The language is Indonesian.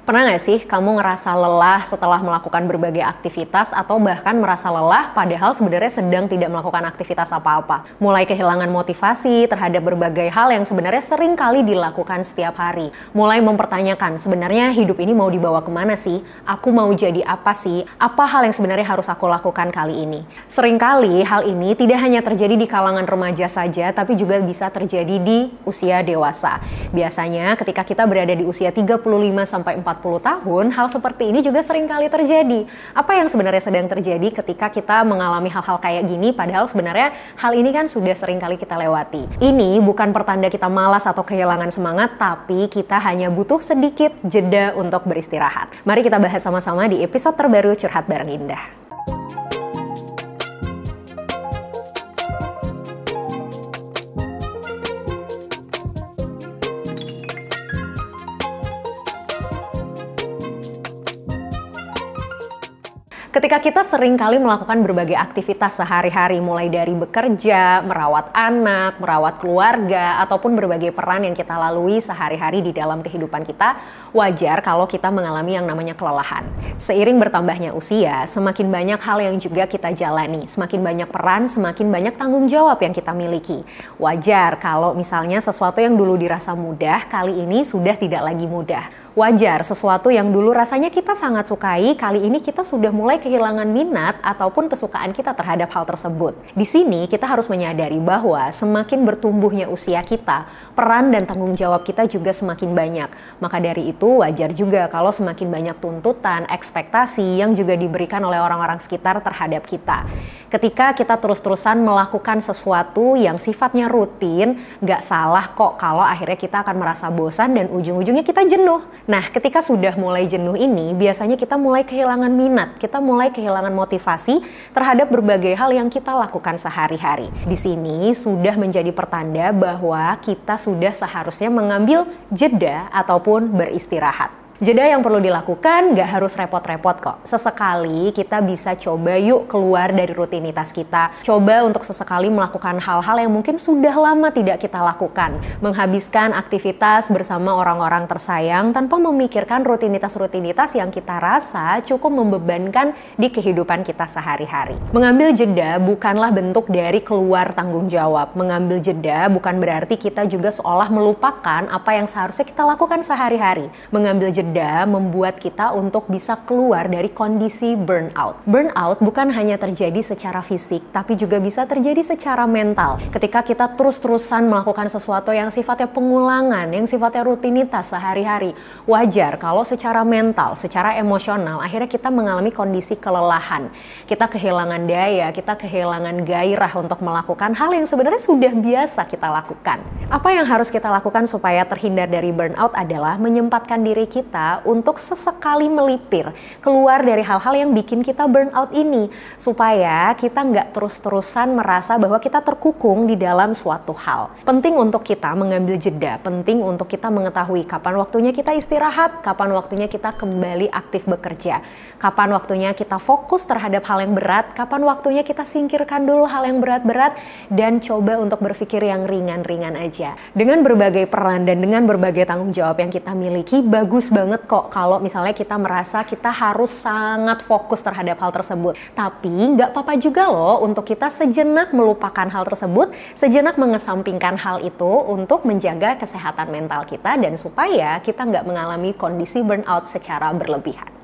Pernah nggak sih kamu ngerasa lelah setelah melakukan berbagai aktivitas atau bahkan merasa lelah padahal sebenarnya sedang tidak melakukan aktivitas apa-apa? Mulai kehilangan motivasi terhadap berbagai hal yang sebenarnya sering kali dilakukan setiap hari. Mulai mempertanyakan sebenarnya hidup ini mau dibawa kemana sih? Aku mau jadi apa sih? Apa hal yang sebenarnya harus aku lakukan kali ini? Seringkali hal ini tidak hanya terjadi di kalangan remaja saja, tapi juga bisa terjadi di usia dewasa. Biasanya ketika kita berada di usia 35-40 tahun, hal seperti ini juga sering kali terjadi. Apa yang sebenarnya sedang terjadi ketika kita mengalami hal-hal kayak gini, padahal sebenarnya hal ini kan sudah sering kali kita lewati. Ini bukan pertanda kita malas atau kehilangan semangat, tapi kita hanya butuh sedikit jeda untuk beristirahat. Mari kita bahas sama-sama di episode terbaru Curhat Bareng Indah. Ketika kita sering kali melakukan berbagai aktivitas sehari-hari, mulai dari bekerja, merawat anak, merawat keluarga, ataupun berbagai peran yang kita lalui sehari-hari di dalam kehidupan kita, wajar kalau kita mengalami yang namanya kelelahan. Seiring bertambahnya usia, semakin banyak hal yang juga kita jalani, semakin banyak peran, semakin banyak tanggung jawab yang kita miliki. Wajar kalau misalnya sesuatu yang dulu dirasa mudah, kali ini sudah tidak lagi mudah. Wajar sesuatu yang dulu rasanya kita sangat sukai, kali ini kita sudah mulai kehilangan minat ataupun kesukaan kita terhadap hal tersebut. Di sini kita harus menyadari bahwa semakin bertumbuhnya usia kita, peran dan tanggung jawab kita juga semakin banyak. Maka dari itu wajar juga kalau semakin banyak tuntutan, ekspektasi yang juga diberikan oleh orang-orang sekitar terhadap kita. Ketika kita terus-terusan melakukan sesuatu yang sifatnya rutin, nggak salah kok kalau akhirnya kita akan merasa bosan dan ujung-ujungnya kita jenuh. Nah, ketika sudah mulai jenuh ini, biasanya kita mulai kehilangan minat, kita mulai kehilangan motivasi terhadap berbagai hal yang kita lakukan sehari-hari. Di sini sudah menjadi pertanda bahwa kita sudah seharusnya mengambil jeda ataupun beristirahat. Jeda yang perlu dilakukan gak harus repot-repot kok. Sesekali kita bisa coba yuk keluar dari rutinitas kita. Coba untuk sesekali melakukan hal-hal yang mungkin sudah lama tidak kita lakukan. Menghabiskan aktivitas bersama orang-orang tersayang tanpa memikirkan rutinitas-rutinitas yang kita rasa cukup membebankan di kehidupan kita sehari-hari. Mengambil jeda bukanlah bentuk dari keluar tanggung jawab. Mengambil jeda bukan berarti kita juga seolah melupakan apa yang seharusnya kita lakukan sehari-hari. Mengambil jeda membuat kita untuk bisa keluar dari kondisi burnout. Burnout bukan hanya terjadi secara fisik, tapi juga bisa terjadi secara mental. Ketika kita terus-terusan melakukan sesuatu yang sifatnya pengulangan, yang sifatnya rutinitas sehari-hari, wajar kalau secara mental, secara emosional, akhirnya kita mengalami kondisi kelelahan. Kita kehilangan daya, kita kehilangan gairah untuk melakukan hal yang sebenarnya sudah biasa kita lakukan. Apa yang harus kita lakukan supaya terhindar dari burnout adalah menyempatkan diri kita untuk sesekali melipir keluar dari hal-hal yang bikin kita burnout ini, supaya kita nggak terus-terusan merasa bahwa kita terkukung di dalam suatu hal. Penting untuk kita mengambil jeda, penting untuk kita mengetahui kapan waktunya kita istirahat, kapan waktunya kita kembali aktif bekerja, kapan waktunya kita fokus terhadap hal yang berat, kapan waktunya kita singkirkan dulu hal yang berat-berat dan coba untuk berpikir yang ringan-ringan aja. Dengan berbagai peran dan dengan berbagai tanggung jawab yang kita miliki, bagus banget kok kalau misalnya kita merasa kita harus sangat fokus terhadap hal tersebut. Tapi nggak apa-apa juga loh untuk kita sejenak melupakan hal tersebut, sejenak mengesampingkan hal itu untuk menjaga kesehatan mental kita dan supaya kita nggak mengalami kondisi burnout secara berlebihan.